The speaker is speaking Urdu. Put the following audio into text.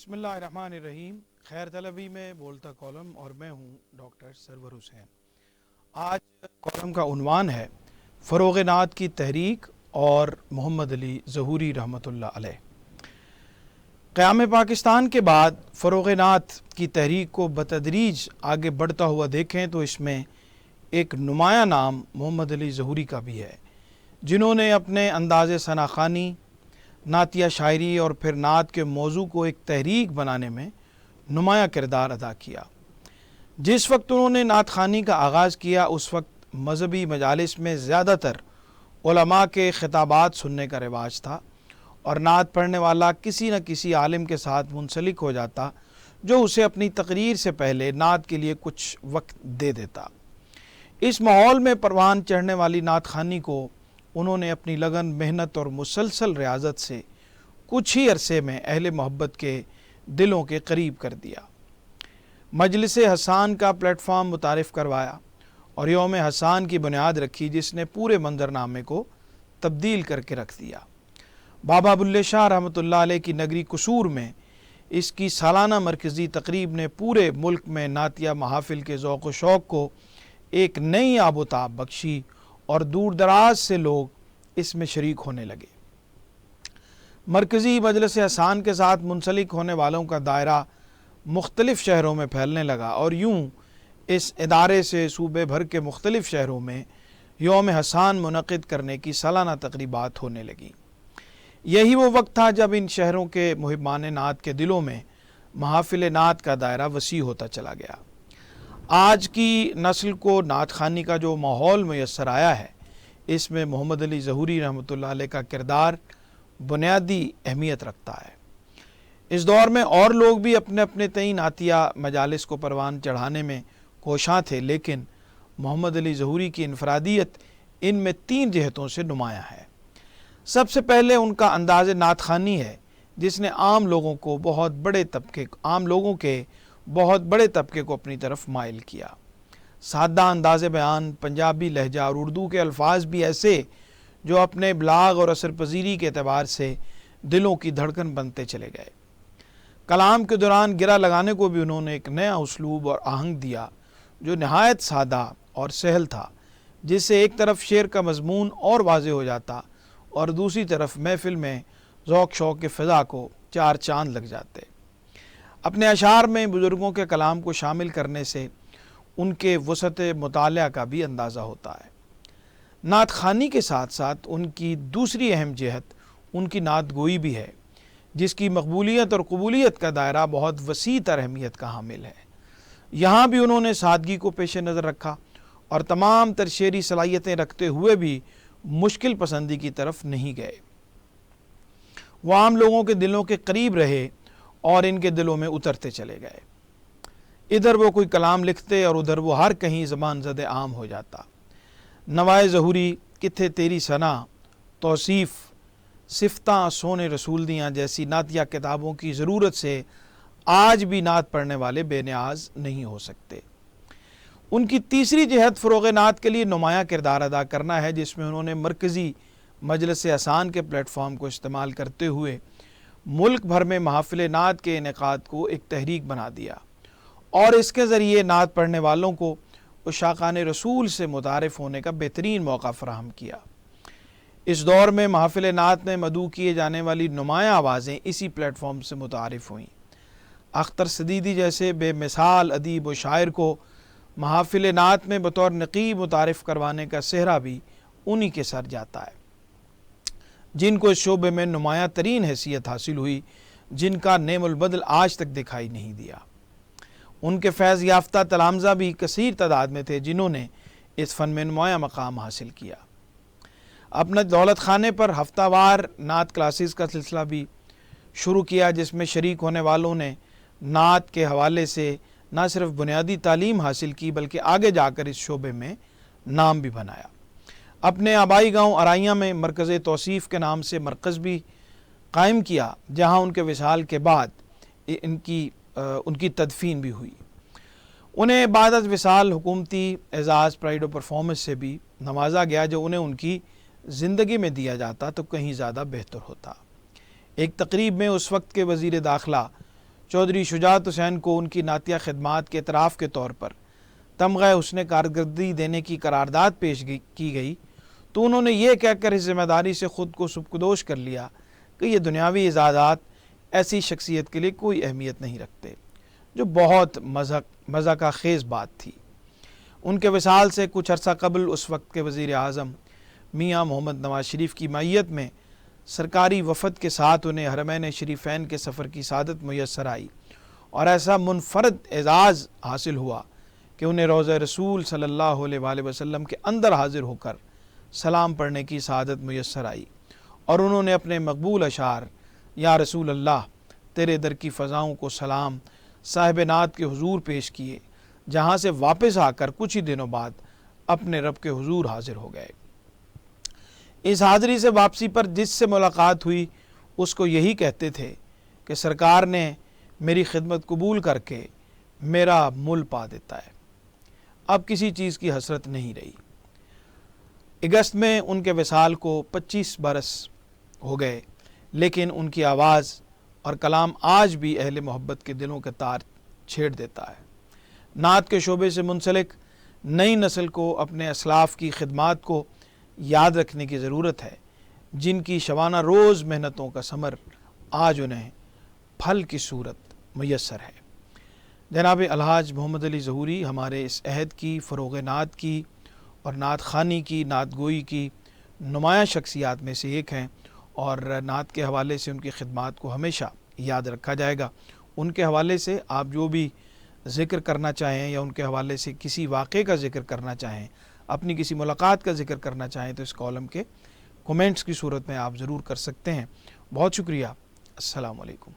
بسم اللہ الرحمن الرحیم۔ خیر طلبی میں بولتا کالم اور میں ہوں ڈاکٹر سرور حسین۔ آج کالم کا عنوان ہے فروغ نعت کی تحریک اور محمد علی ظہوری رحمۃ اللہ علیہ۔ قیام پاکستان کے بعد فروغ نعت کی تحریک کو بتدریج آگے بڑھتا ہوا دیکھیں تو اس میں ایک نمایاں نام محمد علی ظہوری کا بھی ہے، جنہوں نے اپنے انداز ثنا خوانی، نعتیہ شاعری اور پھر نعت کے موضوع کو ایک تحریک بنانے میں نمایاں کردار ادا کیا۔ جس وقت انہوں نے نعت خوانی کا آغاز کیا اس وقت مذہبی مجالس میں زیادہ تر علماء کے خطابات سننے کا رواج تھا اور نعت پڑھنے والا کسی نہ کسی عالم کے ساتھ منسلک ہو جاتا جو اسے اپنی تقریر سے پہلے نعت کے لیے کچھ وقت دے دیتا۔ اس ماحول میں پروان چڑھنے والی نعت خوانی کو انہوں نے اپنی لگن، محنت اور مسلسل ریاضت سے کچھ ہی عرصے میں اہل محبت کے دلوں کے قریب کر دیا۔ مجلس حسان کا پلیٹ فارم متعارف کروایا اور یوم حسان کی بنیاد رکھی، جس نے پورے منظرنامے کو تبدیل کر کے رکھ دیا۔ بابا بلے شاہ رحمۃ اللہ علیہ کی نگری قصور میں اس کی سالانہ مرکزی تقریب نے پورے ملک میں نعتیہ محافل کے ذوق و شوق کو ایک نئی آب و تاب بخشی اور دور دراز سے لوگ اس میں شریک ہونے لگے۔ مرکزی مجلس حسان کے ساتھ منسلک ہونے والوں کا دائرہ مختلف شہروں میں پھیلنے لگا اور یوں اس ادارے سے صوبے بھر کے مختلف شہروں میں یوم حسان منعقد کرنے کی سالانہ تقریبات ہونے لگیں۔ یہی وہ وقت تھا جب ان شہروں کے محبان نعت کے دلوں میں محافل نعت کا دائرہ وسیع ہوتا چلا گیا۔ آج کی نسل کو نعت خوانی کا جو ماحول میسر آیا ہے، اس میں محمد علی ظہوری رحمۃ اللہ علیہ کا کردار بنیادی اہمیت رکھتا ہے۔ اس دور میں اور لوگ بھی اپنے اپنے تئیں نعتیہ مجالس کو پروان چڑھانے میں کوشاں تھے، لیکن محمد علی ظہوری کی انفرادیت ان میں 3 جہتوں سے نمایاں ہے۔ سب سے پہلے ان کا انداز نعت خوانی ہے، جس نے عام لوگوں کے بہت بڑے طبقے کو اپنی طرف مائل کیا۔ سادہ انداز بیان، پنجابی لہجہ اور اردو کے الفاظ بھی ایسے جو اپنے ابلاغ اور اثر پذیری کے اعتبار سے دلوں کی دھڑکن بنتے چلے گئے۔ کلام کے دوران گرہ لگانے کو بھی انہوں نے ایک نیا اسلوب اور آہنگ دیا جو نہایت سادہ اور سہل تھا، جس سے ایک طرف شعر کا مضمون اور واضح ہو جاتا اور دوسری طرف محفل میں ذوق شوق کے فضا کو 4 چاند لگ جاتے۔ اپنے اشعار میں بزرگوں کے کلام کو شامل کرنے سے ان کے وسعت مطالعہ کا بھی اندازہ ہوتا ہے۔ نعت خوانی کے ساتھ ساتھ ان کی دوسری اہم جہت ان کی نعت گوئی بھی ہے، جس کی مقبولیت اور قبولیت کا دائرہ بہت وسیع تر اہمیت کا حامل ہے۔ یہاں بھی انہوں نے سادگی کو پیش نظر رکھا اور تمام تر شعری صلاحیتیں رکھتے ہوئے بھی مشکل پسندی کی طرف نہیں گئے۔ وہ عام لوگوں کے دلوں کے قریب رہے اور ان کے دلوں میں اترتے چلے گئے۔ ادھر وہ کوئی کلام لکھتے اور ادھر وہ ہر کہیں زبان زد عام ہو جاتا۔ نوائے ظہوری، کتھے تیری ثنا، توصیف، صفتاں سونے رسول دیاں جیسی نعتیہ کتابوں کی ضرورت سے آج بھی نعت پڑھنے والے بے نیاز نہیں ہو سکتے۔ ان کی تیسری جہت فروغ نعت کے لیے نمایاں کردار ادا کرنا ہے، جس میں انہوں نے مرکزی مجلس حسان کے پلیٹ فارم کو استعمال کرتے ہوئے ملک بھر میں محافل نعت کے انعقاد کو ایک تحریک بنا دیا اور اس کے ذریعے نعت پڑھنے والوں کو عشاقان رسول سے متعارف ہونے کا بہترین موقع فراہم کیا۔ اس دور میں محافل نعت میں مدعو کیے جانے والی نمایاں آوازیں اسی پلیٹ فارم سے متعارف ہوئیں۔ اختر صدیقی جیسے بے مثال ادیب و شاعر کو محافل نعت میں بطور نقیب متعارف کروانے کا سہرا بھی انہی کے سر جاتا ہے، جن کو اس شعبے میں نمایاں ترین حیثیت حاصل ہوئی، جن کا نعم البدل آج تک دکھائی نہیں دیا۔ ان کے فیض یافتہ تلامذہ بھی کثیر تعداد میں تھے، جنہوں نے اس فن میں نمایاں مقام حاصل کیا۔ اپنے دولت خانے پر ہفتہ وار نعت کلاسز کا سلسلہ بھی شروع کیا، جس میں شریک ہونے والوں نے نعت کے حوالے سے نہ صرف بنیادی تعلیم حاصل کی بلکہ آگے جا کر اس شعبے میں نام بھی بنایا۔ اپنے آبائی گاؤں ارائیاں میں مرکز توصیف کے نام سے مرکز بھی قائم کیا، جہاں ان کے وصال کے بعد ان کی تدفین بھی ہوئی۔ انہیں بعد از وصال حکومتی اعزاز، پرائڈ و پرفارمنس سے بھی نوازا گیا، جو انہیں ان کی زندگی میں دیا جاتا تو کہیں زیادہ بہتر ہوتا۔ ایک تقریب میں اس وقت کے وزیر داخلہ چودھری شجاعت حسین کو ان کی نعتیہ خدمات کے اعتراف کے طور پر تمغہ حسن کارکردگی دینے کی قرارداد پیش کی گئی تو انہوں نے یہ کہہ کر اس ذمہ داری سے خود کو سبکدوش کر لیا کہ یہ دنیاوی اعزازات ایسی شخصیت کے لیے کوئی اہمیت نہیں رکھتے، جو بہت مضحکہ خیز بات تھی۔ ان کے وصال سے کچھ عرصہ قبل اس وقت کے وزیر اعظم میاں محمد نواز شریف کی معیت میں سرکاری وفد کے ساتھ انہیں حرمین شریفین کے سفر کی سعادت میسر آئی اور ایسا منفرد اعزاز حاصل ہوا کہ انہیں روضہ رسول صلی اللہ علیہ وآلہ وسلم کے اندر حاضر ہو کر سلام پڑھنے کی سعادت میسر آئی، اور انہوں نے اپنے مقبول اشعار یا رسول اللہ تیرے در کی فضاؤں کو سلام صاحب نعت کے حضور پیش کیے، جہاں سے واپس آ کر کچھ ہی دنوں بعد اپنے رب کے حضور حاضر ہو گئے۔ اس حاضری سے واپسی پر جس سے ملاقات ہوئی اس کو یہی کہتے تھے کہ سرکار نے میری خدمت قبول کر کے میرا مل پا دیتا ہے، اب کسی چیز کی حسرت نہیں رہی۔ اگست میں ان کے وصال کو 25 برس ہو گئے، لیکن ان کی آواز اور کلام آج بھی اہل محبت کے دلوں کے تار چھیڑ دیتا ہے۔ نعت کے شعبے سے منسلک نئی نسل کو اپنے اسلاف کی خدمات کو یاد رکھنے کی ضرورت ہے، جن کی شبانہ روز محنتوں کا ثمر آج انہیں پھل کی صورت میسر ہے۔ جناب الحاج محمد علی ظہوری ہمارے اس عہد کی، فروغ نعت کی اور نعت خوانی کی، نعت گوئی کی نمایاں شخصیات میں سے ایک ہیں، اور نعت کے حوالے سے ان کی خدمات کو ہمیشہ یاد رکھا جائے گا۔ ان کے حوالے سے آپ جو بھی ذکر کرنا چاہیں یا ان کے حوالے سے کسی واقعے کا ذکر کرنا چاہیں، اپنی کسی ملاقات کا ذکر کرنا چاہیں، تو اس کالم کے کومنٹس کی صورت میں آپ ضرور کر سکتے ہیں۔ بہت شکریہ۔ السلام علیکم۔